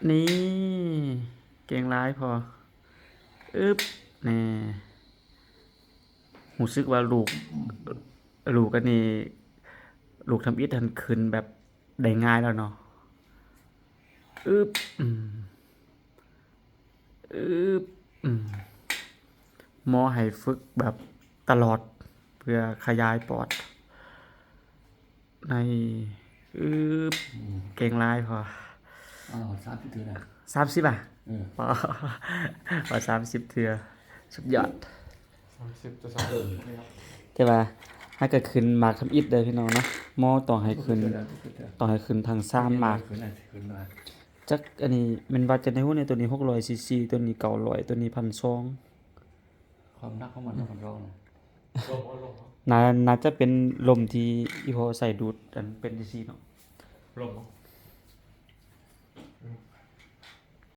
นี่เก่งร้ายพออึบนี่รู้สึกว่าลูกอันนี้ลูกทำอิฐหันขึ้นแบบได้ง่ายแล้วเนาะอึบอึบหมอให้ฝึกแบบตลอดเพื่อขยายปอดในอึบเก่งร้ายพอ30 เทื่อนะ30อ่ะพอพอ30เทื่อสุดยอด30จะ30นะครับแต่ว่าถ้าเกิดขึ้นหมากทำอิฐได้พี่น้องเนาะหมอต้องให้ขึ้นทาง3หมากขึ้นมาจักอันนี้มันวัดกันในหุ้นในตัวนี้600ซีซีตัวนี้900ตัวนี้1,200ความหนักของมันเนาะมันร้อง ลงน่าจะเป็นลมที่อีพอใส่ดูดอันเป็นจังซี่เนาะลง